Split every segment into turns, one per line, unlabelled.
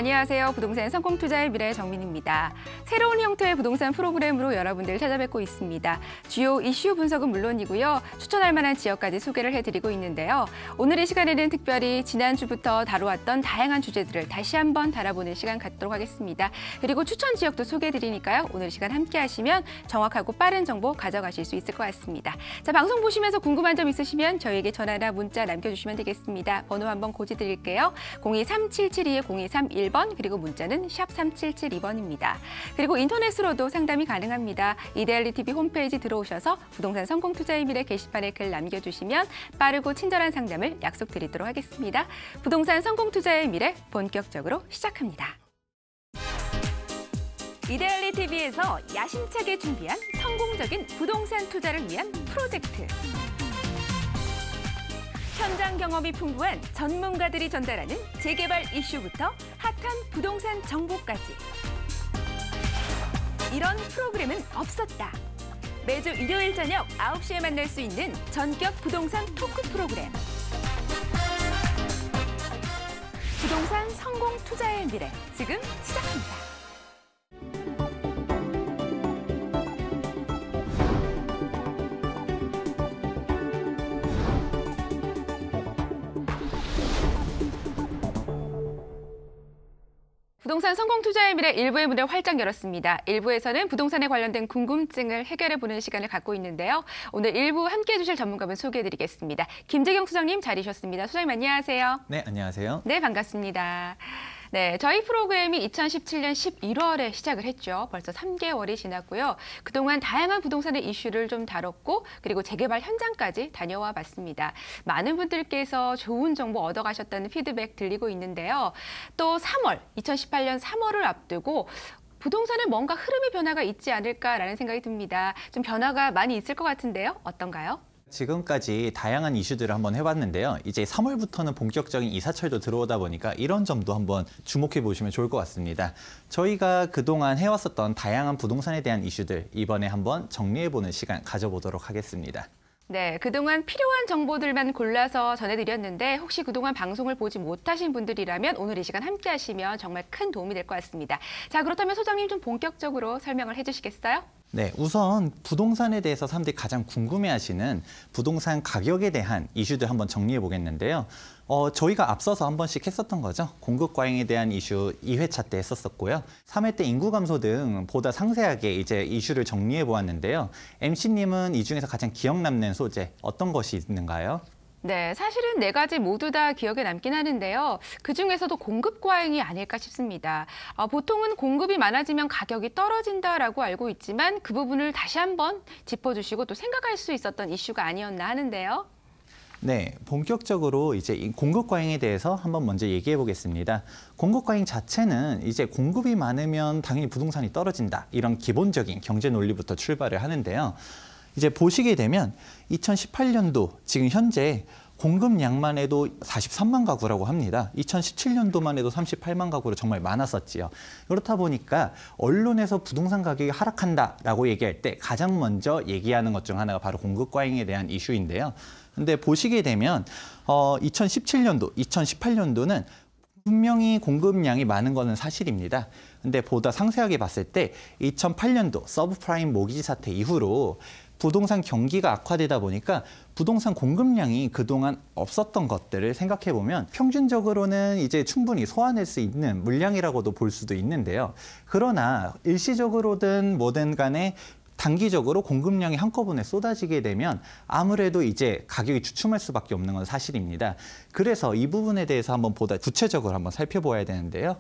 안녕하세요. 부동산 성공투자의 미래 정민입니다. 새로운 형태의 부동산 프로그램으로 여러분들 찾아뵙고 있습니다. 주요 이슈 분석은 물론이고요. 추천할 만한 지역까지 소개를 해드리고 있는데요. 오늘 이 시간에는 특별히 지난주부터 다루었던 다양한 주제들을 다시 한번 달아보는 시간 갖도록 하겠습니다. 그리고 추천 지역도 소개해드리니까요. 오늘 이 시간 함께 하시면 정확하고 빠른 정보 가져가실 수 있을 것 같습니다. 자, 방송 보시면서 궁금한 점 있으시면 저희에게 전화나 문자 남겨주시면 되겠습니다. 번호 한번 고지드릴게요. 023-772-0231 번 그리고 문자는 샵 3772번입니다. 그리고 인터넷으로도 상담이 가능합니다. 이데일리 TV 홈페이지 들어오셔서 부동산 성공 투자의 미래 게시판에 글 남겨주시면 빠르고 친절한 상담을 약속드리도록 하겠습니다. 부동산 성공 투자의 미래 본격적으로 시작합니다. 이데일리 TV에서 야심차게 준비한 성공적인 부동산 투자를 위한 프로젝트. 현장 경험이 풍부한 전문가들이 전달하는 재개발 이슈부터 핫한 부동산 정보까지. 이런 프로그램은 없었다. 매주 일요일 저녁 9시에 만날 수 있는 전격 부동산 토크 프로그램. 부동산 성공 투자의 미래, 지금 시작합니다. 부동산 성공 투자의 미래 1부의 문을 활짝 열었습니다. 1부에서는 부동산에 관련된 궁금증을 해결해보는 시간을 갖고 있는데요. 오늘 1부 함께해 주실 전문가분 소개해드리겠습니다. 김재경 소장님 자리하셨습니다. 소장님 안녕하세요.
네, 안녕하세요.
네, 반갑습니다. 네, 저희 프로그램이 2017년 11월에 시작을 했죠. 벌써 3개월이 지났고요. 그동안 다양한 부동산의 이슈를 좀 다뤘고 그리고 재개발 현장까지 다녀와 봤습니다. 많은 분들께서 좋은 정보 얻어가셨다는 피드백 들리고 있는데요. 또 2018년 3월을 앞두고 부동산에 뭔가 흐름의 변화가 있지 않을까라는 생각이 듭니다. 좀 변화가 많이 있을 것 같은데요. 어떤가요?
지금까지 다양한 이슈들을 한번 해봤는데요. 이제 3월부터는 본격적인 이사철도 들어오다 보니까 이런 점도 한번 주목해 보시면 좋을 것 같습니다. 저희가 그동안 해왔었던 다양한 부동산에 대한 이슈들 이번에 한번 정리해보는 시간 가져보도록 하겠습니다.
네, 그동안 필요한 정보들만 골라서 전해드렸는데 혹시 그동안 방송을 보지 못하신 분들이라면 오늘 이 시간 함께 하시면 정말 큰 도움이 될 것 같습니다. 자, 그렇다면 소장님 좀 본격적으로 설명을 해주시겠어요?
네, 우선 부동산에 대해서 사람들이 가장 궁금해하시는 부동산 가격에 대한 이슈들 한번 정리해 보겠는데요. 저희가 앞서서 한 번씩 했었던 거죠. 공급 과잉에 대한 이슈 2회차 때 했었고요. 3회 때 인구 감소 등 보다 상세하게 이제 이슈를 정리해 보았는데요. MC님은 이 중에서 가장 기억 남는 소재 어떤 것이 있는가요?
네, 사실은 4가지 모두 다 기억에 남긴 하는데요. 그중에서도 공급 과잉이 아닐까 싶습니다. 보통은 공급이 많아지면 가격이 떨어진다라고 알고 있지만 그 부분을 다시 한번 짚어주시고 또 생각할 수 있었던 이슈가 아니었나 하는데요.
네, 본격적으로 이제 공급 과잉에 대해서 한번 먼저 얘기해 보겠습니다. 공급 과잉 자체는 이제 공급이 많으면 당연히 부동산이 떨어진다. 이런 기본적인 경제 논리부터 출발을 하는데요. 이제 보시게 되면 2018년도 지금 현재 공급량만 해도 43만 가구라고 합니다. 2017년도만 해도 38만 가구로 정말 많았었지요. 그렇다 보니까 언론에서 부동산 가격이 하락한다라고 얘기할 때 가장 먼저 얘기하는 것 중 하나가 바로 공급 과잉에 대한 이슈인데요. 근데 보시게 되면 2017년도, 2018년도는 분명히 공급량이 많은 것은 사실입니다. 근데 보다 상세하게 봤을 때 2008년도 서브프라임 모기지 사태 이후로 부동산 경기가 악화되다 보니까 부동산 공급량이 그동안 없었던 것들을 생각해 보면 평균적으로는 이제 충분히 소화낼 수 있는 물량이라고도 볼 수도 있는데요. 그러나 일시적으로든 뭐든 간에 단기적으로 공급량이 한꺼번에 쏟아지게 되면 아무래도 이제 가격이 주춤할 수밖에 없는 건 사실입니다. 그래서 이 부분에 대해서 한번 보다 구체적으로 한번 살펴봐야 되는데요.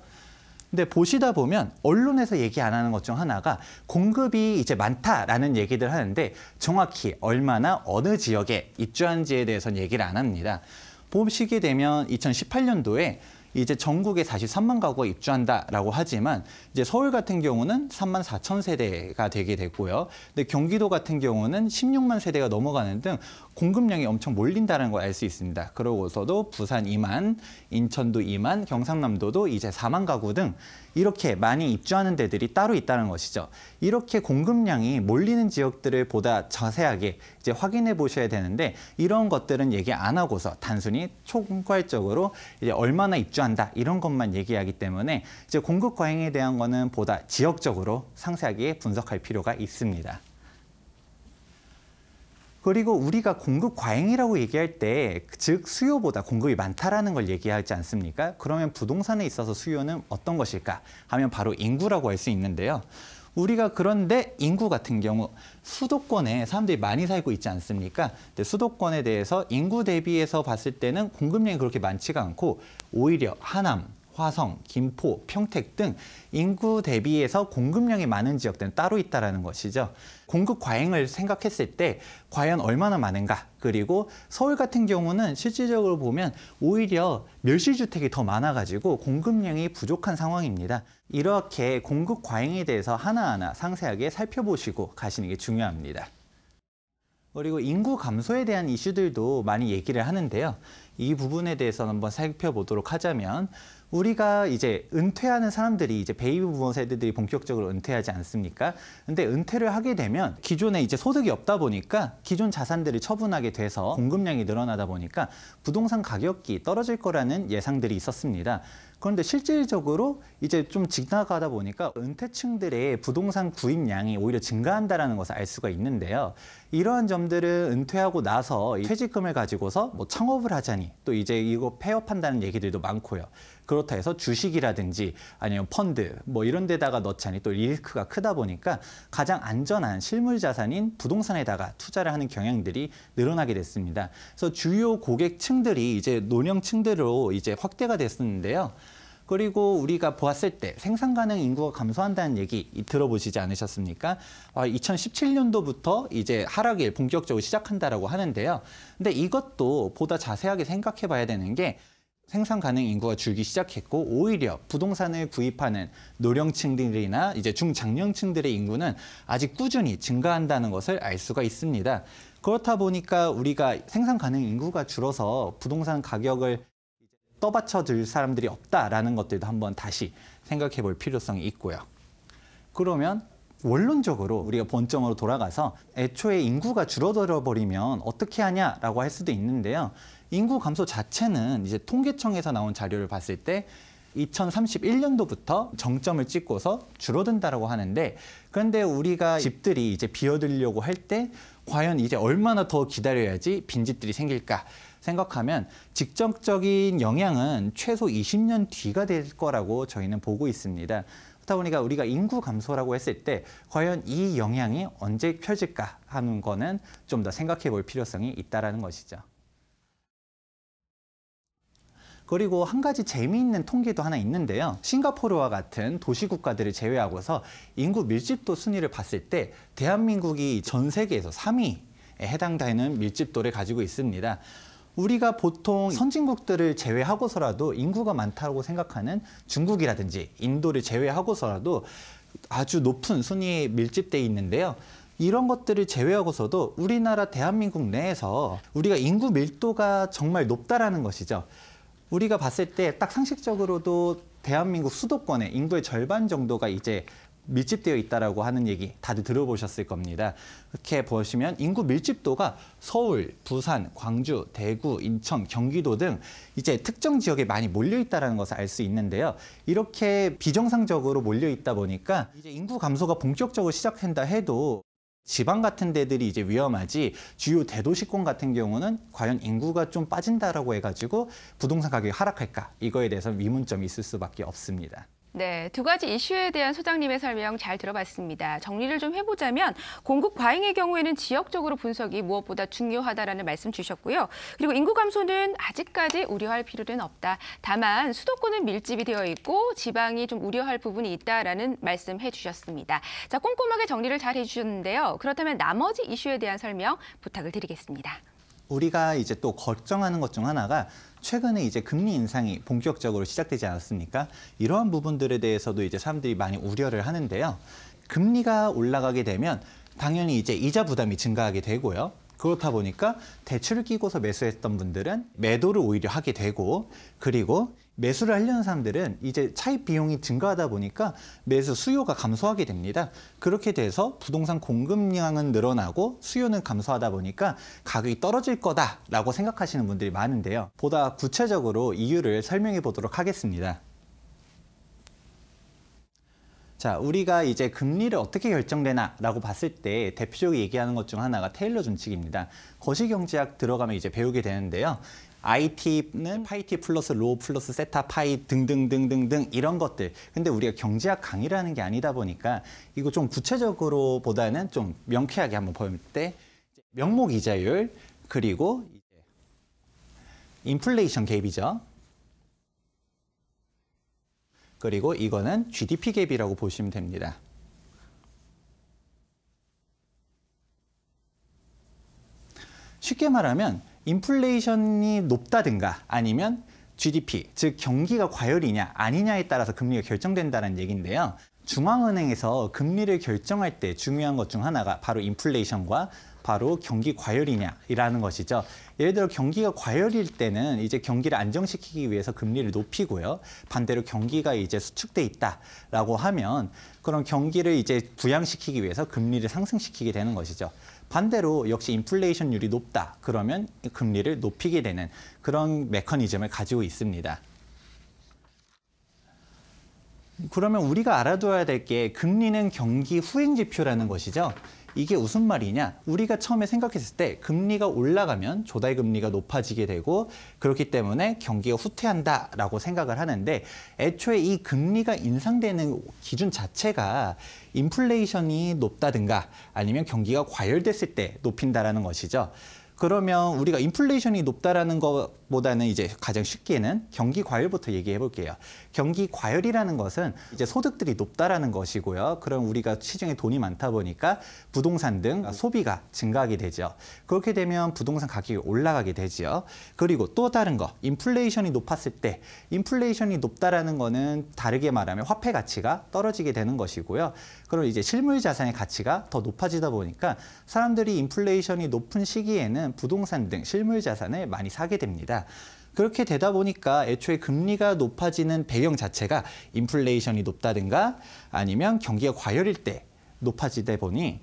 근데 보시다 보면 언론에서 얘기 안 하는 것 중 하나가 공급이 이제 많다라는 얘기들 하는데 정확히 얼마나 어느 지역에 입주한지에 대해서는 얘기를 안 합니다. 보시게 되면 2018년도에 이제 전국에 43만 가구가 입주한다라고 하지만 이제 서울 같은 경우는 3만 4천 세대가 되게 됐고요. 근데 경기도 같은 경우는 16만 세대가 넘어가는 등 공급량이 엄청 몰린다는 걸 알 수 있습니다. 그러고서도 부산 2만, 인천도 2만, 경상남도도 이제 4만 가구 등 이렇게 많이 입주하는 데들이 따로 있다는 것이죠. 이렇게 공급량이 몰리는 지역들을 보다 자세하게 이제 확인해 보셔야 되는데 이런 것들은 얘기 안 하고서 단순히 총괄적으로 이제 얼마나 입주한다 이런 것만 얘기하기 때문에 이제 공급 과잉에 대한 거는 보다 지역적으로 상세하게 분석할 필요가 있습니다. 그리고 우리가 공급 과잉이라고 얘기할 때 즉 수요보다 공급이 많다라는 걸 얘기하지 않습니까? 그러면 부동산에 있어서 수요는 어떤 것일까 하면 바로 인구라고 할 수 있는데요. 우리가 그런데 인구 같은 경우 수도권에 사람들이 많이 살고 있지 않습니까? 근데 수도권에 대해서 인구 대비해서 봤을 때는 공급량이 그렇게 많지가 않고 오히려 하남, 화성, 김포, 평택 등 인구 대비해서 공급량이 많은 지역들은 따로 있다는 것이죠. 공급 과잉을 생각했을 때 과연 얼마나 많은가? 그리고 서울 같은 경우는 실질적으로 보면 오히려 멸실주택이 더 많아가지고 공급량이 부족한 상황입니다. 이렇게 공급 과잉에 대해서 하나하나 상세하게 살펴보시고 가시는 게 중요합니다. 그리고 인구 감소에 대한 이슈들도 많이 얘기를 하는데요. 이 부분에 대해서 한번 살펴보도록 하자면 우리가 이제 은퇴하는 사람들이 이제 베이비 부모 세대들이 본격적으로 은퇴하지 않습니까? 근데 은퇴를 하게 되면 기존에 이제 소득이 없다 보니까 기존 자산들을 처분하게 돼서 공급량이 늘어나다 보니까 부동산 가격이 떨어질 거라는 예상들이 있었습니다. 그런데 실질적으로 이제 좀 지나가다 보니까 은퇴층들의 부동산 구입량이 오히려 증가한다는 것을 알 수가 있는데요. 이러한 점들은 은퇴하고 나서 퇴직금을 가지고서 뭐 창업을 하자니 또 이제 이거 폐업한다는 얘기들도 많고요. 그렇다 해서 주식이라든지 아니면 펀드 뭐 이런 데다가 넣자니 또 리스크가 크다 보니까 가장 안전한 실물 자산인 부동산에다가 투자를 하는 경향들이 늘어나게 됐습니다. 그래서 주요 고객층들이 이제 노령층들로 이제 확대가 됐었는데요. 그리고 우리가 보았을 때 생산 가능 인구가 감소한다는 얘기 들어보시지 않으셨습니까? 2017년도부터 이제 하락이 본격적으로 시작한다라고 하는데요. 근데 이것도 보다 자세하게 생각해 봐야 되는 게 생산 가능 인구가 줄기 시작했고 오히려 부동산을 구입하는 노령층들이나 이제 중장년층들의 인구는 아직 꾸준히 증가한다는 것을 알 수가 있습니다. 그렇다 보니까 우리가 생산 가능 인구가 줄어서 부동산 가격을 떠받쳐 들 사람들이 없다라는 것들도 한번 다시 생각해 볼 필요성이 있고요. 그러면 원론적으로 우리가 본점으로 돌아가서 애초에 인구가 줄어들어 버리면 어떻게 하냐라고 할 수도 있는데요. 인구 감소 자체는 이제 통계청에서 나온 자료를 봤을 때 2031년도부터 정점을 찍고서 줄어든다라고 하는데 그런데 우리가 집들이 이제 비어들려고 할 때 과연 이제 얼마나 더 기다려야지 빈집들이 생길까 생각하면 직접적인 영향은 최소 20년 뒤가 될 거라고 저희는 보고 있습니다. 그렇다 보니까 우리가 인구 감소라고 했을 때 과연 이 영향이 언제 펴질까 하는 거는 좀 더 생각해 볼 필요성이 있다는 것이죠. 그리고 한 가지 재미있는 통계도 하나 있는데요. 싱가포르와 같은 도시국가들을 제외하고서 인구 밀집도 순위를 봤을 때 대한민국이 전 세계에서 3위에 해당되는 밀집도를 가지고 있습니다. 우리가 보통 선진국들을 제외하고서라도 인구가 많다고 생각하는 중국이라든지 인도를 제외하고서라도 아주 높은 순위에 밀집돼 있는데요. 이런 것들을 제외하고서도 우리나라 대한민국 내에서 우리가 인구 밀도가 정말 높다라는 것이죠. 우리가 봤을 때 딱 상식적으로도 대한민국 수도권의 인구의 절반 정도가 이제 밀집되어 있다라고 하는 얘기 다들 들어보셨을 겁니다. 이렇게 보시면 인구 밀집도가 서울, 부산, 광주, 대구, 인천, 경기도 등 이제 특정 지역에 많이 몰려 있다는 것을 알 수 있는데요. 이렇게 비정상적으로 몰려 있다 보니까 이제 인구 감소가 본격적으로 시작한다 해도 지방 같은 데들이 이제 위험하지 주요 대도시권 같은 경우는 과연 인구가 좀 빠진다라고 해가지고 부동산 가격이 하락할까 이거에 대해서 의문점이 있을 수밖에 없습니다.
네, 두 가지 이슈에 대한 소장님의 설명 잘 들어봤습니다. 정리를 좀 해보자면 공급 과잉의 경우에는 지역적으로 분석이 무엇보다 중요하다라는 말씀 주셨고요. 그리고 인구 감소는 아직까지 우려할 필요는 없다. 다만 수도권은 밀집이 되어 있고 지방이 좀 우려할 부분이 있다라는 말씀해 주셨습니다. 자, 꼼꼼하게 정리를 잘 해주셨는데요. 그렇다면 나머지 이슈에 대한 설명 부탁을 드리겠습니다.
우리가 이제 또 걱정하는 것 중 하나가 최근에 이제 금리 인상이 본격적으로 시작되지 않았습니까? 이러한 부분들에 대해서도 이제 사람들이 많이 우려를 하는데요. 금리가 올라가게 되면 당연히 이제 이자 부담이 증가하게 되고요. 그렇다 보니까 대출을 끼고서 매수했던 분들은 매도를 오히려 하게 되고 그리고 매수를 하려는 사람들은 이제 차입 비용이 증가하다 보니까 매수 수요가 감소하게 됩니다. 그렇게 돼서 부동산 공급량은 늘어나고 수요는 감소하다 보니까 가격이 떨어질 거다라고 생각하시는 분들이 많은데요. 보다 구체적으로 이유를 설명해 보도록 하겠습니다. 자, 우리가 이제 금리를 어떻게 결정되나라고 봤을 때 대표적으로 얘기하는 것 중 하나가 테일러 준칙입니다. 거시경제학 들어가면 이제 배우게 되는데요. IT는 파이T 플러스 로 플러스 세타 파이 등등등등등 이런 것들. 근데 우리가 경제학 강의를 하는 게 아니다 보니까 이거 좀 구체적으로 보다는 좀 명쾌하게 한번 볼 때 명목 이자율 그리고 인플레이션 갭이죠. 그리고 이거는 GDP 갭이라고 보시면 됩니다. 쉽게 말하면 인플레이션이 높다든가 아니면 GDP, 즉 경기가 과열이냐 아니냐에 따라서 금리가 결정된다는 얘기인데요. 중앙은행에서 금리를 결정할 때 중요한 것 중 하나가 바로 인플레이션과 바로 경기 과열이냐라는 것이죠. 예를 들어 경기가 과열일 때는 이제 경기를 안정시키기 위해서 금리를 높이고요. 반대로 경기가 이제 수축돼 있다라고 하면 그런 경기를 이제 부양시키기 위해서 금리를 상승시키게 되는 것이죠. 반대로 역시 인플레이션율이 높다. 그러면 금리를 높이게 되는 그런 메커니즘을 가지고 있습니다. 그러면 우리가 알아둬야 될 게 금리는 경기 후행 지표라는 것이죠. 이게 무슨 말이냐? 우리가 처음에 생각했을 때 금리가 올라가면 조달 금리가 높아지게 되고 그렇기 때문에 경기가 후퇴한다라고 생각을 하는데 애초에 이 금리가 인상되는 기준 자체가 인플레이션이 높다든가 아니면 경기가 과열됐을 때 높인다라는 것이죠. 그러면 우리가 인플레이션이 높다라는 것보다는 이제 가장 쉽게는 경기 과열부터 얘기해 볼게요. 경기 과열이라는 것은 이제 소득들이 높다라는 것이고요. 그럼 우리가 시중에 돈이 많다 보니까 부동산 등 소비가 증가하게 되죠. 그렇게 되면 부동산 가격이 올라가게 되죠. 그리고 또 다른 거, 인플레이션이 높았을 때 인플레이션이 높다라는 거는 다르게 말하면 화폐 가치가 떨어지게 되는 것이고요. 그럼 이제 실물 자산의 가치가 더 높아지다 보니까 사람들이 인플레이션이 높은 시기에는 부동산 등 실물 자산을 많이 사게 됩니다. 그렇게 되다 보니까 애초에 금리가 높아지는 배경 자체가 인플레이션이 높다든가 아니면 경기가 과열일 때 높아지다 보니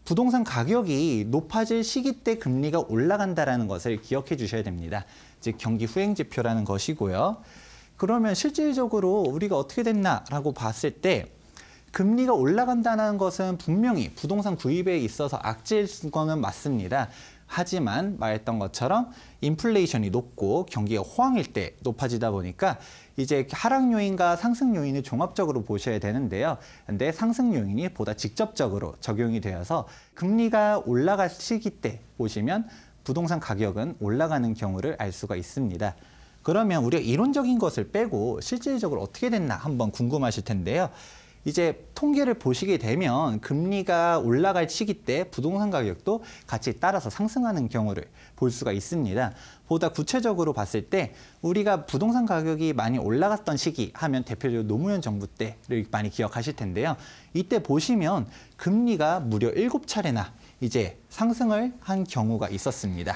부동산 가격이 높아질 시기 때 금리가 올라간다는 것을 기억해 주셔야 됩니다. 즉 경기 후행 지표라는 것이고요. 그러면 실질적으로 우리가 어떻게 됐나라고 봤을 때 금리가 올라간다는 것은 분명히 부동산 구입에 있어서 악재일 거는 맞습니다. 하지만 말했던 것처럼 인플레이션이 높고 경기가 호황일 때 높아지다 보니까 이제 하락 요인과 상승 요인을 종합적으로 보셔야 되는데요. 근데 상승 요인이 보다 직접적으로 적용이 되어서 금리가 올라갈 시기 때 보시면 부동산 가격은 올라가는 경우를 알 수가 있습니다. 그러면 우리가 이론적인 것을 빼고 실질적으로 어떻게 됐나 한번 궁금하실 텐데요. 이제 통계를 보시게 되면 금리가 올라갈 시기 때 부동산 가격도 같이 따라서 상승하는 경우를 볼 수가 있습니다. 보다 구체적으로 봤을 때 우리가 부동산 가격이 많이 올라갔던 시기 하면 대표적으로 노무현 정부 때를 많이 기억하실 텐데요. 이때 보시면 금리가 무려 7차례나 이제 상승을 한 경우가 있었습니다.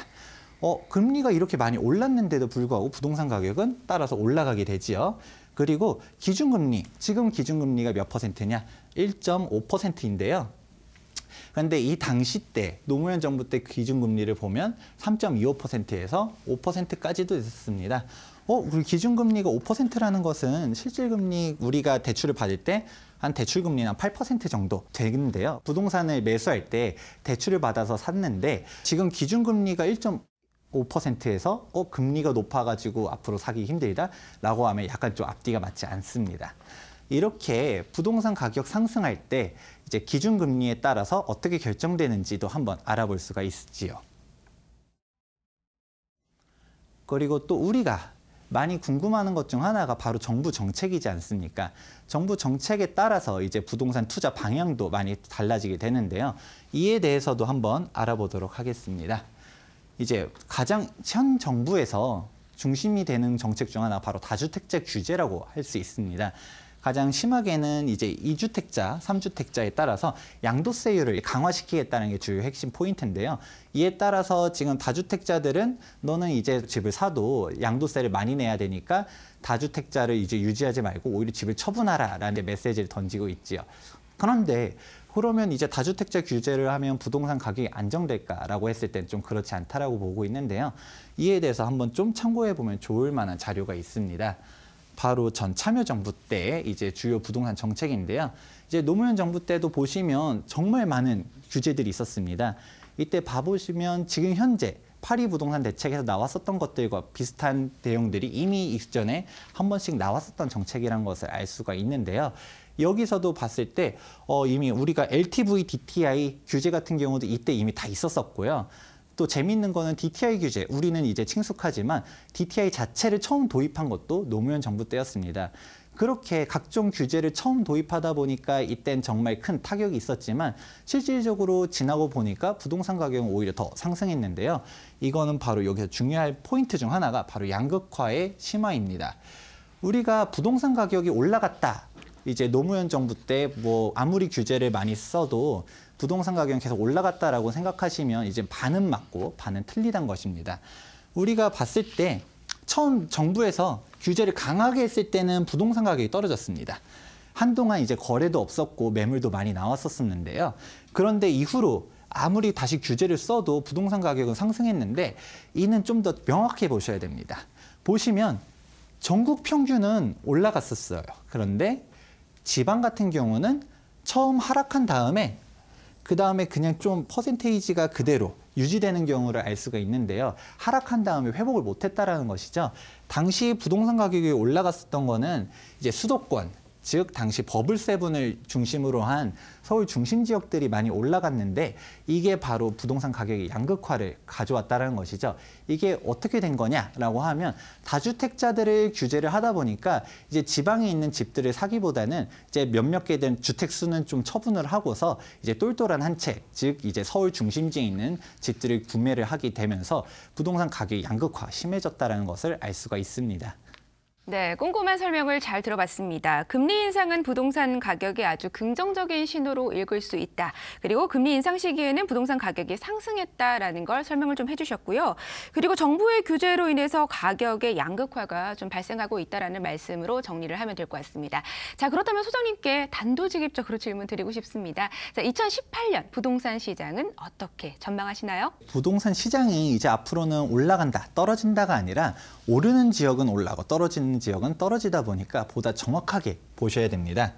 금리가 이렇게 많이 올랐는데도 불구하고 부동산 가격은 따라서 올라가게 되지요. 그리고 기준금리, 지금 기준금리가 몇 %냐? 1.5%인데요. 그런데 이 당시 때 노무현 정부 때 기준금리를 보면 3.25%에서 5%까지도 있었습니다. 우리 기준금리가 5%라는 것은 실질금리 우리가 대출을 받을 때 한 대출금리는 8% 정도 되는데요. 부동산을 매수할 때 대출을 받아서 샀는데 지금 기준금리가 1.5%에서 금리가 높아가지고 앞으로 사기 힘들다라고 하면 약간 좀 앞뒤가 맞지 않습니다. 이렇게 부동산 가격 상승할 때 이제 기준금리에 따라서 어떻게 결정되는지도 한번 알아볼 수가 있지요. 그리고 또 우리가 많이 궁금해하는 것 중 하나가 바로 정부 정책이지 않습니까? 정부 정책에 따라서 이제 부동산 투자 방향도 많이 달라지게 되는데요. 이에 대해서도 한번 알아보도록 하겠습니다. 이제 가장 현 정부에서 중심이 되는 정책 중 하나 바로 다주택자 규제라고 할 수 있습니다. 가장 심하게는 이제 2주택자, 3주택자에 따라서 양도세율을 강화시키겠다는 게 주요 핵심 포인트인데요. 이에 따라서 지금 다주택자들은 너는 이제 집을 사도 양도세를 많이 내야 되니까 다주택자를 이제 유지하지 말고 오히려 집을 처분하라라는 메시지를 던지고 있지요. 그런데 그러면 이제 다주택자 규제를 하면 부동산 가격이 안정될까라고 했을 땐 좀 그렇지 않다라고 보고 있는데요. 이에 대해서 한번 좀 참고해 보면 좋을 만한 자료가 있습니다. 바로 전 참여정부 때 이제 주요 부동산 정책인데요. 이제 노무현 정부 때도 보시면 정말 많은 규제들이 있었습니다. 이때 봐보시면 지금 현재 파리 부동산 대책에서 나왔었던 것들과 비슷한 내용들이 이미 이전에 한 번씩 나왔었던 정책이라는 것을 알 수가 있는데요. 여기서도 봤을 때 이미 우리가 LTV, DTI 규제 같은 경우도 이때 이미 다 있었었고요. 또 재미있는 거는 DTI 규제, 우리는 이제 친숙하지만 DTI 자체를 처음 도입한 것도 노무현 정부 때였습니다. 그렇게 각종 규제를 처음 도입하다 보니까 이땐 정말 큰 타격이 있었지만 실질적으로 지나고 보니까 부동산 가격은 오히려 더 상승했는데요. 이거는 바로 여기서 중요할 포인트 중 하나가 바로 양극화의 심화입니다. 우리가 부동산 가격이 올라갔다. 이제 노무현 정부 때 뭐 아무리 규제를 많이 써도 부동산 가격은 계속 올라갔다라고 생각하시면 이제 반은 맞고 반은 틀리단 것입니다. 우리가 봤을 때 처음 정부에서 규제를 강하게 했을 때는 부동산 가격이 떨어졌습니다. 한동안 이제 거래도 없었고 매물도 많이 나왔었는데요. 그런데 이후로 아무리 다시 규제를 써도 부동산 가격은 상승했는데 이는 좀 더 명확히 보셔야 됩니다. 보시면 전국 평균은 올라갔었어요. 그런데 지방 같은 경우는 처음 하락한 다음에 그 다음에 그냥 좀 퍼센테이지가 그대로 유지되는 경우를 알 수가 있는데요. 하락한 다음에 회복을 못했다라는 것이죠. 당시 부동산 가격이 올라갔었던 거는 이제 수도권, 즉 당시 버블7을 중심으로 한 서울 중심 지역들이 많이 올라갔는데 이게 바로 부동산 가격의 양극화를 가져왔다는 것이죠. 이게 어떻게 된 거냐라고 하면 다주택자들을 규제를 하다 보니까 이제 지방에 있는 집들을 사기보다는 이제 몇몇 개 된 주택 수는 좀 처분을 하고서 이제 똘똘한 한 채, 즉 이제 서울 중심지에 있는 집들을 구매를 하게 되면서 부동산 가격의 양극화 심해졌다는 것을 알 수가 있습니다.
네, 꼼꼼한 설명을 잘 들어봤습니다. 금리 인상은 부동산 가격에 아주 긍정적인 신호로 읽을 수 있다. 그리고 금리 인상 시기에는 부동산 가격이 상승했다라는 걸 설명을 좀 해주셨고요. 그리고 정부의 규제로 인해서 가격의 양극화가 좀 발생하고 있다라는 말씀으로 정리를 하면 될 것 같습니다. 자, 그렇다면 소장님께 단도직입적으로 질문 드리고 싶습니다. 자, 2018년 부동산 시장은 어떻게 전망하시나요?
부동산 시장이 이제 앞으로는 올라간다, 떨어진다가 아니라 오르는 지역은 올라가고 떨어지는 지역은 떨어지다 보니까 보다 정확하게 보셔야 됩니다.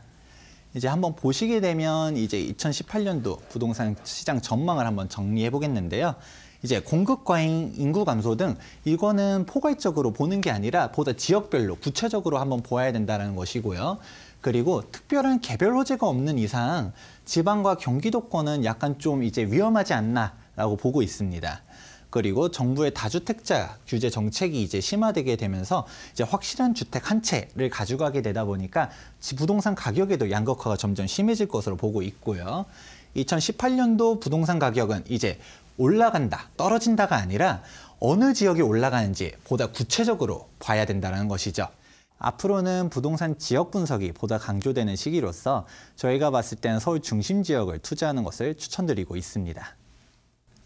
이제 한번 보시게 되면 이제 2018년도 부동산 시장 전망을 한번 정리해 보겠는데요. 이제 공급 과잉, 인구 감소 등 이거는 포괄적으로 보는 게 아니라 보다 지역별로 구체적으로 한번 보아야 된다는 것이고요. 그리고 특별한 개별 호재가 없는 이상 지방과 경기도권은 약간 좀 이제 위험하지 않나라고 보고 있습니다. 그리고 정부의 다주택자 규제 정책이 이제 심화되게 되면서 이제 확실한 주택 한 채를 가져가게 되다 보니까 부동산 가격에도 양극화가 점점 심해질 것으로 보고 있고요. 2018년도 부동산 가격은 이제 올라간다, 떨어진다가 아니라 어느 지역이 올라가는지 보다 구체적으로 봐야 된다는 것이죠. 앞으로는 부동산 지역 분석이 보다 강조되는 시기로서 저희가 봤을 때는 서울 중심 지역을 투자하는 것을 추천드리고 있습니다.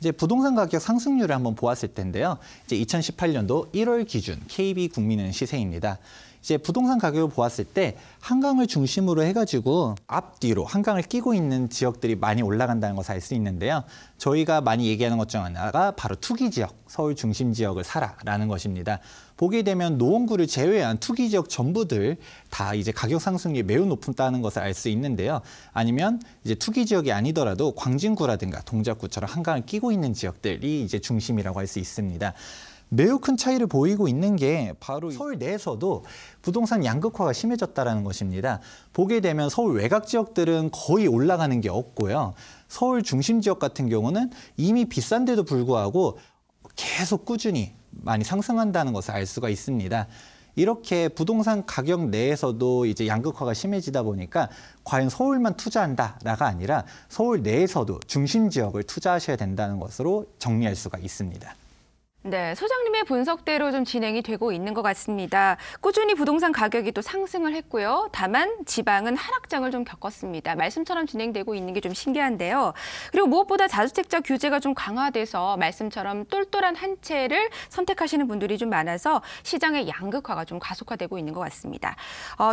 이제 부동산 가격 상승률을 한번 보았을 텐데요. 이제 2018년도 1월 기준 KB 국민은 시세입니다. 이제 부동산 가격을 보았을 때 한강을 중심으로 해가지고 앞뒤로 한강을 끼고 있는 지역들이 많이 올라간다는 것을 알 수 있는데요. 저희가 많이 얘기하는 것 중 하나가 바로 투기 지역, 서울 중심 지역을 사라라는 것입니다. 보게 되면 노원구를 제외한 투기 지역 전부들 다 이제 가격 상승률이 매우 높다는 것을 알 수 있는데요. 아니면 이제 투기 지역이 아니더라도 광진구라든가 동작구처럼 한강을 끼고 있는 지역들이 이제 중심이라고 할 수 있습니다. 매우 큰 차이를 보이고 있는 게 바로 서울 내에서도 부동산 양극화가 심해졌다는 것입니다. 보게 되면 서울 외곽 지역들은 거의 올라가는 게 없고요. 서울 중심 지역 같은 경우는 이미 비싼데도 불구하고 계속 꾸준히 많이 상승한다는 것을 알 수가 있습니다. 이렇게 부동산 가격 내에서도 이제 양극화가 심해지다 보니까 과연 서울만 투자한다가 아니라 서울 내에서도 중심 지역을 투자하셔야 된다는 것으로 정리할 수가 있습니다.
네, 소장님의 분석대로 좀 진행이 되고 있는 것 같습니다. 꾸준히 부동산 가격이 또 상승을 했고요. 다만 지방은 하락장을 좀 겪었습니다. 말씀처럼 진행되고 있는 게 좀 신기한데요. 그리고 무엇보다 다주택자 규제가 좀 강화돼서 말씀처럼 똘똘한 한 채를 선택하시는 분들이 좀 많아서 시장의 양극화가 좀 가속화되고 있는 것 같습니다.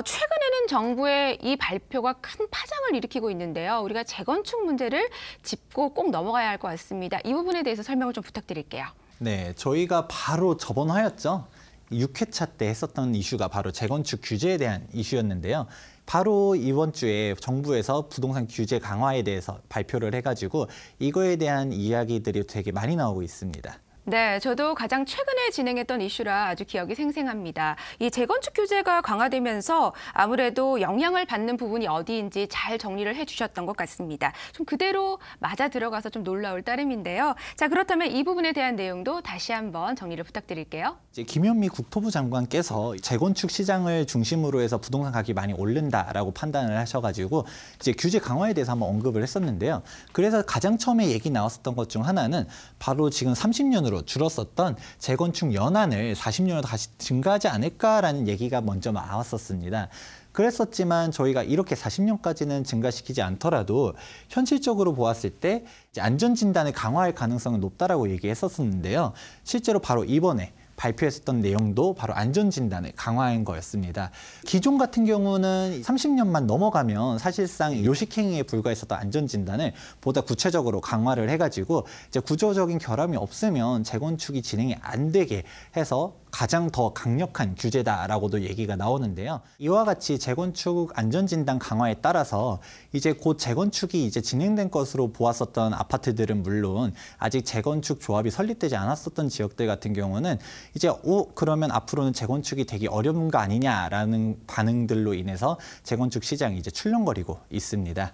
최근에는 정부의 이 발표가 큰 파장을 일으키고 있는데요. 우리가 재건축 문제를 짚고 꼭 넘어가야 할 것 같습니다. 이 부분에 대해서 설명을 좀 부탁드릴게요.
네, 저희가 바로 저번 화였죠. 6회차 때 했었던 이슈가 바로 재건축 규제에 대한 이슈였는데요. 바로 이번 주에 정부에서 부동산 규제 강화에 대해서 발표를 해가지고 이거에 대한 이야기들이 되게 많이 나오고 있습니다.
네, 저도 가장 최근에 진행했던 이슈라 아주 기억이 생생합니다. 이 재건축 규제가 강화되면서 아무래도 영향을 받는 부분이 어디인지 잘 정리를 해주셨던 것 같습니다. 좀 그대로 맞아 들어가서 좀 놀라울 따름인데요. 자, 그렇다면 이 부분에 대한 내용도 다시 한번 정리를 부탁드릴게요.
이제 김현미 국토부 장관께서 재건축 시장을 중심으로 해서 부동산 가격이 많이 오른다라고 판단을 하셔가지고 이제 규제 강화에 대해서 한번 언급을 했었는데요. 그래서 가장 처음에 얘기 나왔었던 것 중 하나는 바로 지금 30년으로 줄었었던 재건축 연한을 40년으로 다시 증가하지 않을까라는 얘기가 먼저 나왔었습니다. 그랬었지만 저희가 이렇게 40년까지는 증가시키지 않더라도 현실적으로 보았을 때 이제 안전진단을 강화할 가능성은 높다라고 얘기했었는데요. 실제로 바로 이번에 발표했었던 내용도 바로 안전진단을 강화한 거였습니다. 기존 같은 경우는 30년만 넘어가면 사실상 요식행위에 불과했었던 안전진단을 보다 구체적으로 강화를 해가지고 이제 구조적인 결함이 없으면 재건축이 진행이 안 되게 해서 가장 더 강력한 규제다라고도 얘기가 나오는데요. 이와 같이 재건축 안전진단 강화에 따라서 이제 곧 재건축이 이제 진행된 것으로 보았었던 아파트들은 물론 아직 재건축 조합이 설립되지 않았었던 지역들 같은 경우는 이제 그러면 앞으로는 재건축이 되기 어려운 거 아니냐라는 반응들로 인해서 재건축 시장이 이제 출렁거리고 있습니다.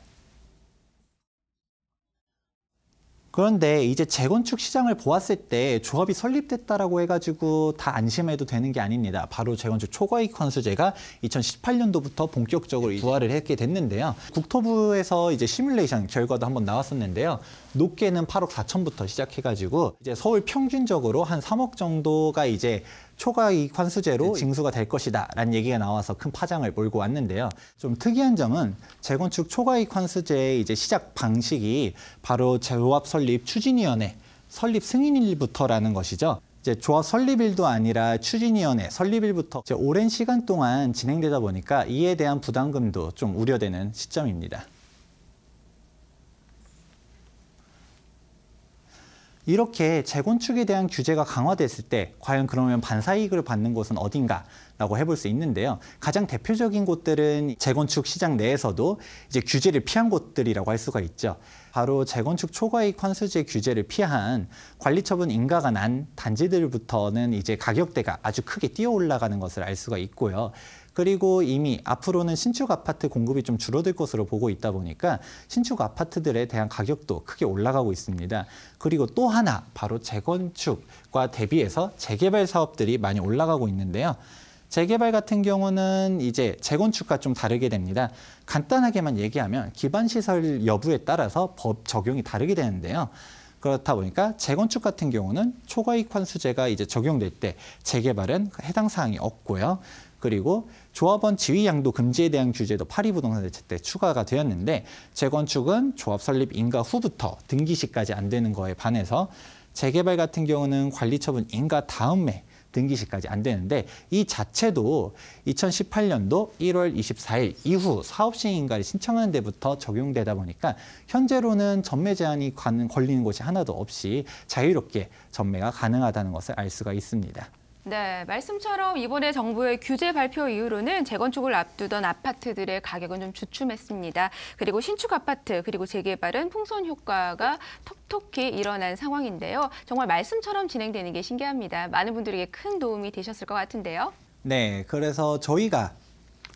그런데 이제 재건축 시장을 보았을 때 조합이 설립됐다라고 해가지고 다 안심해도 되는 게 아닙니다. 바로 재건축 초과이익 환수제가 2018년도부터 본격적으로 부활을 했게 됐는데요. 국토부에서 이제 시뮬레이션 결과도 한번 나왔었는데요. 높게는 8억 4천부터 시작해가지고 이제 서울 평균적으로 한 3억 정도가 이제 초과이익 환수제로 징수가 될 것이다라는 얘기가 나와서 큰 파장을 몰고 왔는데요. 좀 특이한 점은 재건축 초과이익 환수제의 이제 시작 방식이 바로 조합 설립 추진위원회 설립 승인일부터라는 것이죠. 이제 조합 설립일도 아니라 추진위원회 설립일부터 이제 오랜 시간 동안 진행되다 보니까 이에 대한 부담금도 좀 우려되는 시점입니다. 이렇게 재건축에 대한 규제가 강화됐을 때 과연 그러면 반사이익을 받는 곳은 어딘가라고 해볼 수 있는데요. 가장 대표적인 곳들은 재건축 시장 내에서도 이제 규제를 피한 곳들이라고 할 수가 있죠. 바로 재건축 초과이익 환수제 규제를 피한 관리처분 인가가 난 단지들부터는 이제 가격대가 아주 크게 뛰어 올라가는 것을 알 수가 있고요. 그리고 이미 앞으로는 신축 아파트 공급이 좀 줄어들 것으로 보고 있다 보니까 신축 아파트들에 대한 가격도 크게 올라가고 있습니다. 그리고 또 하나 바로 재건축과 대비해서 재개발 사업들이 많이 올라가고 있는데요. 재개발 같은 경우는 이제 재건축과 좀 다르게 됩니다. 간단하게만 얘기하면 기반시설 여부에 따라서 법 적용이 다르게 되는데요. 그렇다 보니까 재건축 같은 경우는 초과이익 환수제가 이제 적용될 때 재개발은 해당 사항이 없고요. 그리고 조합원 지위 양도 금지에 대한 규제도 파리부동산 대책 때 추가가 되었는데 재건축은 조합 설립 인가 후부터 등기 시까지 안 되는 거에 반해서 재개발 같은 경우는 관리처분 인가 다음에 등기 시까지 안 되는데 이 자체도 2018년도 1월 24일 이후 사업 시행 인가를 신청하는 데부터 적용되다 보니까 현재로는 전매 제한이 걸리는 곳이 하나도 없이 자유롭게 전매가 가능하다는 것을 알 수가 있습니다.
네, 말씀처럼 이번에 정부의 규제 발표 이후로는 재건축을 앞두던 아파트들의 가격은 좀 주춤했습니다. 그리고 신축 아파트 그리고 재개발은 풍선 효과가 톡톡히 일어난 상황인데요. 정말 말씀처럼 진행되는 게 신기합니다. 많은 분들에게 큰 도움이 되셨을 것 같은데요.
네, 그래서 저희가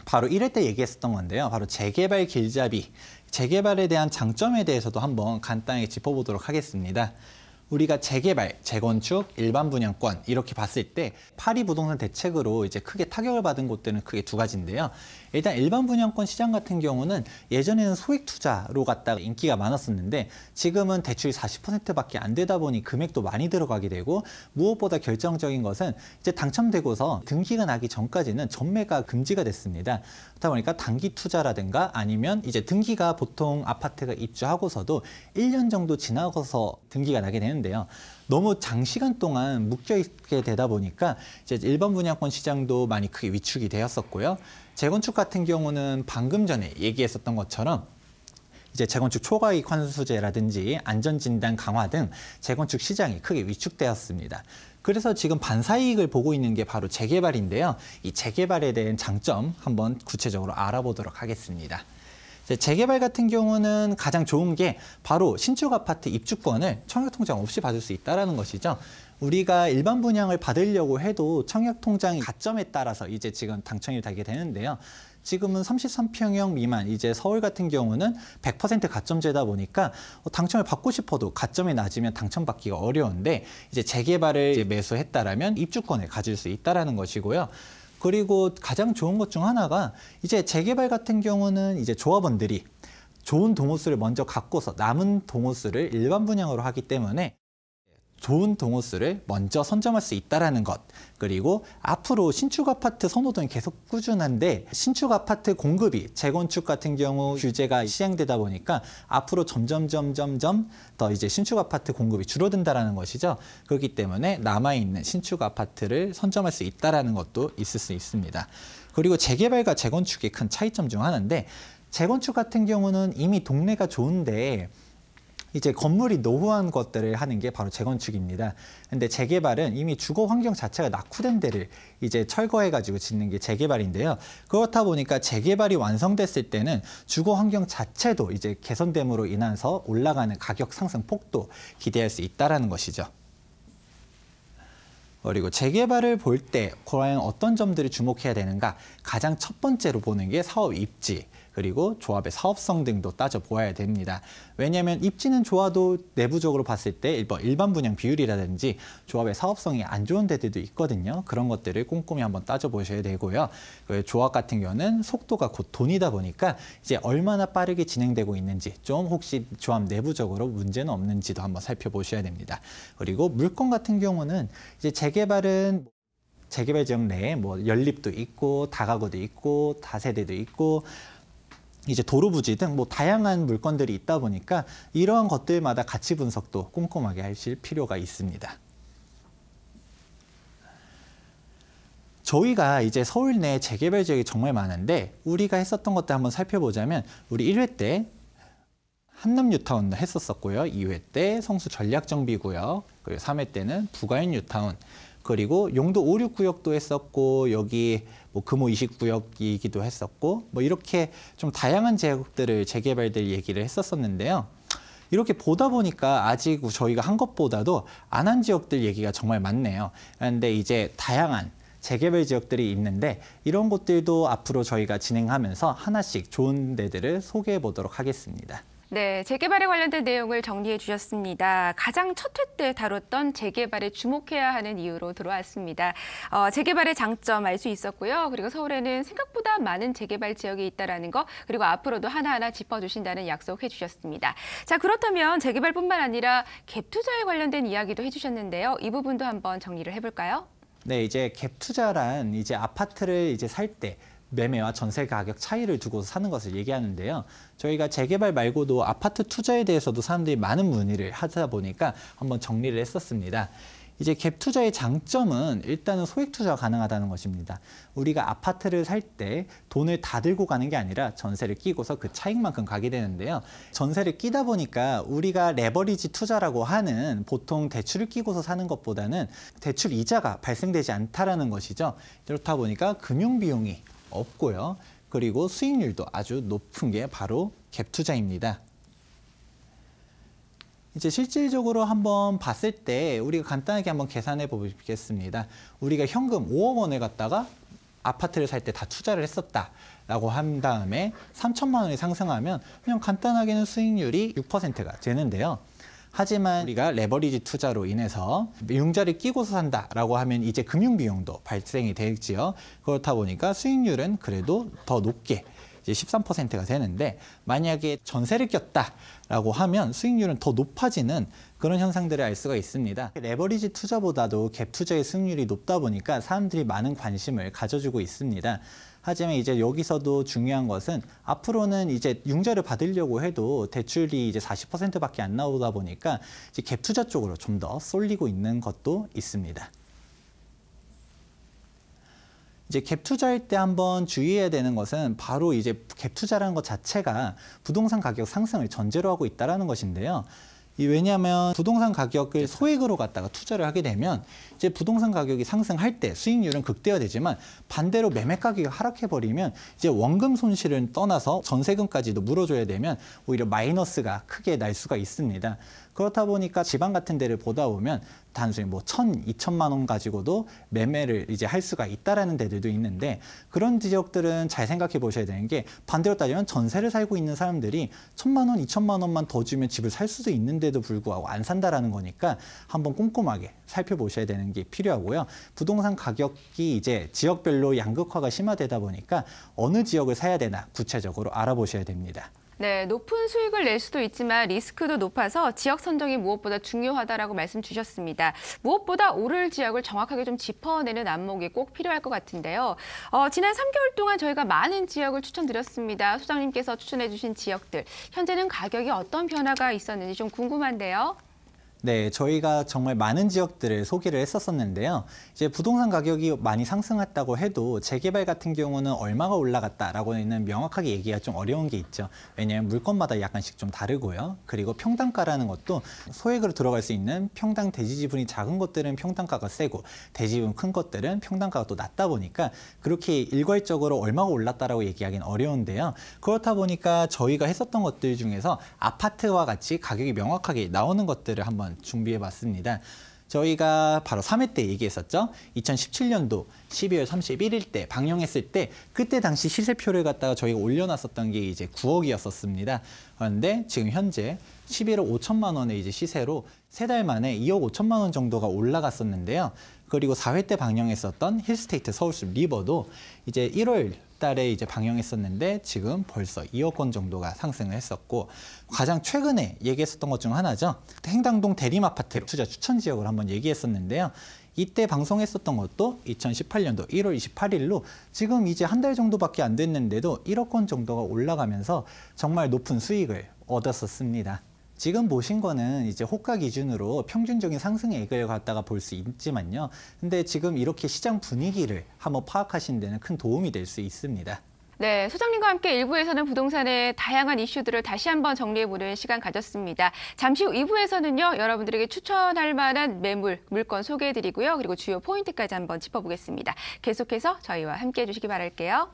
바로 이럴 때 얘기했었던 건데요. 바로 재개발 길잡이, 재개발에 대한 장점에 대해서도 한번 간단하게 짚어보도록 하겠습니다. 우리가 재개발, 재건축, 일반 분양권 이렇게 봤을 때 파리 부동산 대책으로 이제 크게 타격을 받은 곳들은 크게 두 가지인데요. 일단 일반 분양권 시장 같은 경우는 예전에는 소액 투자로 갖다가 인기가 많았었는데 지금은 대출이 40%밖에 안 되다 보니 금액도 많이 들어가게 되고 무엇보다 결정적인 것은 이제 당첨되고서 등기가 나기 전까지는 전매가 금지가 됐습니다. 그렇다 보니까 단기 투자라든가 아니면 이제 등기가 보통 아파트가 입주하고서도 1년 정도 지나고서 등기가 나게 되는데요. 너무 장시간 동안 묶여 있게 되다 보니까 이제 일반 분양권 시장도 많이 크게 위축이 되었었고요. 재건축 같은 경우는 방금 전에 얘기했었던 것처럼 이제 재건축 초과이익 환수제라든지 안전진단 강화 등 재건축 시장이 크게 위축되었습니다. 그래서 지금 반사이익을 보고 있는 게 바로 재개발인데요. 이 재개발에 대한 장점 한번 구체적으로 알아보도록 하겠습니다. 재개발 같은 경우는 가장 좋은 게 바로 신축 아파트 입주권을 청약통장 없이 받을 수 있다는 것이죠. 우리가 일반 분양을 받으려고 해도 청약통장 가점에 따라서 이제 지금 당첨이 되게 되는데요. 지금은 33평형 미만, 이제 서울 같은 경우는 100% 가점제다 보니까 당첨을 받고 싶어도 가점이 낮으면 당첨받기가 어려운데 이제 재개발을 이제 매수했다라면 입주권을 가질 수 있다는 것이고요. 그리고 가장 좋은 것 중 하나가 이제 재개발 같은 경우는 이제 조합원들이 좋은 동호수를 먼저 갖고서 남은 동호수를 일반 분양으로 하기 때문에 좋은 동호수를 먼저 선점할 수 있다는 것. 그리고 앞으로 신축 아파트 선호도는 계속 꾸준한데 신축 아파트 공급이 재건축 같은 경우 규제가 시행되다 보니까 앞으로 점점 더 이제 신축 아파트 공급이 줄어든다는 것이죠. 그렇기 때문에 남아있는 신축 아파트를 선점할 수 있다는 것도 있을 수 있습니다. 그리고 재개발과 재건축의 큰 차이점 중 하나인데 재건축 같은 경우는 이미 동네가 좋은데 이제 건물이 노후한 것들을 하는 게 바로 재건축입니다. 근데 재개발은 이미 주거 환경 자체가 낙후된 데를 이제 철거해가지고 짓는 게 재개발인데요. 그렇다 보니까 재개발이 완성됐을 때는 주거 환경 자체도 이제 개선됨으로 인해서 올라가는 가격 상승 폭도 기대할 수 있다는 것이죠. 그리고 재개발을 볼 때 과연 어떤 점들을 주목해야 되는가? 가장 첫 번째로 보는 게 사업 입지, 그리고 조합의 사업성 등도 따져보아야 됩니다. 왜냐하면 입지는 좋아도 내부적으로 봤을 때 일반 분양 비율이라든지 조합의 사업성이 안 좋은 데들도 있거든요. 그런 것들을 꼼꼼히 한번 따져보셔야 되고요. 조합 같은 경우는 속도가 곧 돈이다 보니까 이제 얼마나 빠르게 진행되고 있는지 좀 혹시 조합 내부적으로 문제는 없는지도 한번 살펴보셔야 됩니다. 그리고 물건 같은 경우는 이제 재개발은 재개발 지역 내에 뭐 연립도 있고 다가구도 있고 다세대도 있고 이제 도로 부지 등 뭐 다양한 물건들이 있다 보니까 이러한 것들마다 가치 분석도 꼼꼼하게 하실 필요가 있습니다. 저희가 이제 서울 내 재개발 지역이 정말 많은데 우리가 했었던 것들 한번 살펴보자면 우리 1회 때 한남 뉴타운도 했었었고요. 2회 때 성수 전략정비구역, 그리고 3회 때는 부가현 뉴타운, 그리고 용도 5, 6구역도 했었고 여기 뭐 금호 20구역이기도 했었고 뭐 이렇게 좀 다양한 지역들을 재개발들 얘기를 했었었는데요. 이렇게 보다 보니까 아직 저희가 한 것보다도 안 한 지역들 얘기가 정말 많네요. 그런데 이제 다양한 재개발 지역들이 있는데 이런 곳들도 앞으로 저희가 진행하면서 하나씩 좋은 데들을 소개해 보도록 하겠습니다.
네, 재개발에 관련된 내용을 정리해 주셨습니다. 가장 첫 회 때 다뤘던 재개발에 주목해야 하는 이유로 들어왔습니다. 재개발의 장점 알 수 있었고요. 그리고 서울에는 생각보다 많은 재개발 지역이 있다는 거, 그리고 앞으로도 하나하나 짚어주신다는 약속해 주셨습니다. 자, 그렇다면 재개발뿐만 아니라 갭 투자에 관련된 이야기도 해주셨는데요. 이 부분도 한번 정리를 해볼까요?
네, 이제 갭 투자란 이제 아파트를 이제 살 때 매매와 전세 가격 차이를 두고서 사는 것을 얘기하는데요. 저희가 재개발 말고도 아파트 투자에 대해서도 사람들이 많은 문의를 하다 보니까 한번 정리를 했었습니다. 이제 갭 투자의 장점은 일단은 소액 투자가 가능하다는 것입니다. 우리가 아파트를 살 때 돈을 다 들고 가는 게 아니라 전세를 끼고서 그 차익만큼 가게 되는데요. 전세를 끼다 보니까 우리가 레버리지 투자라고 하는 보통 대출을 끼고서 사는 것보다는 대출 이자가 발생되지 않다라는 것이죠. 그렇다 보니까 금융 비용이 없고요. 그리고 수익률도 아주 높은 게 바로 갭 투자입니다. 이제 실질적으로 한번 봤을 때 우리가 간단하게 한번 계산해 보겠습니다. 우리가 현금 5억 원을 갖다가 아파트를 살 때 다 투자를 했었다라고 한 다음에 3천만 원이 상승하면 그냥 간단하게는 수익률이 6%가 되는데요. 하지만 우리가 레버리지 투자로 인해서 융자를 끼고서 산다라고 하면 이제 금융 비용도 발생이 되지요. 그렇다 보니까 수익률은 그래도 더 높게 이제 13%가 되는데, 만약에 전세를 꼈다라고 하면 수익률은 더 높아지는 그런 현상들을 알 수가 있습니다. 레버리지 투자보다도 갭 투자의 수익률이 높다 보니까 사람들이 많은 관심을 가져주고 있습니다. 하지만 이제 여기서도 중요한 것은 앞으로는 이제 융자를 받으려고 해도 대출이 이제 40%밖에 안 나오다 보니까 이제 갭 투자 쪽으로 좀 더 쏠리고 있는 것도 있습니다. 이제 갭 투자할 때 한번 주의해야 되는 것은 바로 이제 갭 투자라는 것 자체가 부동산 가격 상승을 전제로 하고 있다는 것인데요. 왜냐하면 부동산 가격을 소액으로 갖다가 투자를 하게 되면 이제 부동산 가격이 상승할 때 수익률은 극대화되지만, 반대로 매매 가격이 하락해버리면 이제 원금 손실을 떠나서 전세금까지도 물어줘야 되면 오히려 마이너스가 크게 날 수가 있습니다. 그렇다 보니까 지방 같은 데를 보다 보면 단순히 뭐 1,000, 2천만 원 가지고도 매매를 이제 할 수가 있다라는 데들도 있는데, 그런 지역들은 잘 생각해 보셔야 되는 게, 반대로 따지면 전세를 살고 있는 사람들이 1,000만 원, 2천만 원만 더 주면 집을 살 수도 있는데도 불구하고 안 산다라는 거니까 한번 꼼꼼하게 살펴보셔야 되는 게 필요하고요. 부동산 가격이 이제 지역별로 양극화가 심화되다 보니까 어느 지역을 사야 되나 구체적으로 알아보셔야 됩니다.
네, 높은 수익을 낼 수도 있지만 리스크도 높아서 지역 선정이 무엇보다 중요하다라고 말씀 주셨습니다. 무엇보다 오를 지역을 정확하게 좀 짚어내는 안목이 꼭 필요할 것 같은데요. 지난 3개월 동안 저희가 많은 지역을 추천드렸습니다. 소장님께서 추천해 주신 지역들, 현재는 가격이 어떤 변화가 있었는지 좀 궁금한데요.
네, 저희가 정말 많은 지역들을 소개를 했었었는데요. 이제 부동산 가격이 많이 상승했다고 해도 재개발 같은 경우는 얼마가 올라갔다라고는 명확하게 얘기가 좀 어려운 게 있죠. 왜냐하면 물건마다 약간씩 좀 다르고요. 그리고 평당가라는 것도 소액으로 들어갈 수 있는 평당 대지 지분이 작은 것들은 평당가가 세고, 대지 지분 큰 것들은 평당가가 또 낮다 보니까 그렇게 일괄적으로 얼마가 올랐다라고 얘기하기는 어려운데요. 그렇다 보니까 저희가 했었던 것들 중에서 아파트와 같이 가격이 명확하게 나오는 것들을 한번 준비해 봤습니다. 저희가 바로 3회 때 얘기했었죠. 2017년도 12월 31일 때 방영했을 때, 그때 당시 시세표를 갖다가 저희가 올려놨었던 게 이제 9억이었었습니다. 그런데 지금 현재 11억 5천만 원의 이제 시세로 3달 만에 2억 5천만 원 정도가 올라갔었는데요. 그리고 4회 때 방영했었던 힐스테이트 서울숲 리버도 이제 1월 달에 이제 방영했었는데 지금 벌써 2억 원 정도가 상승을 했었고, 가장 최근에 얘기했었던 것 중 하나죠. 행당동 대림아파트 투자 추천 지역을 한번 얘기했었는데요. 이때 방송했었던 것도 2018년도 1월 28일로 지금 이제 한 달 정도밖에 안 됐는데도 1억 원 정도가 올라가면서 정말 높은 수익을 얻었었습니다. 지금 보신 거는 이제 호가 기준으로 평균적인 상승액을 갖다가 볼 수 있지만요. 근데 지금 이렇게 시장 분위기를 한번 파악하시는 데는 큰 도움이 될 수 있습니다.
네, 소장님과 함께 1부에서는 부동산의 다양한 이슈들을 다시 한번 정리해보는 시간 가졌습니다. 잠시 후 2부에서는요, 여러분들에게 추천할 만한 매물, 물건 소개해드리고요. 그리고 주요 포인트까지 한번 짚어보겠습니다. 계속해서 저희와 함께해 주시기 바랄게요.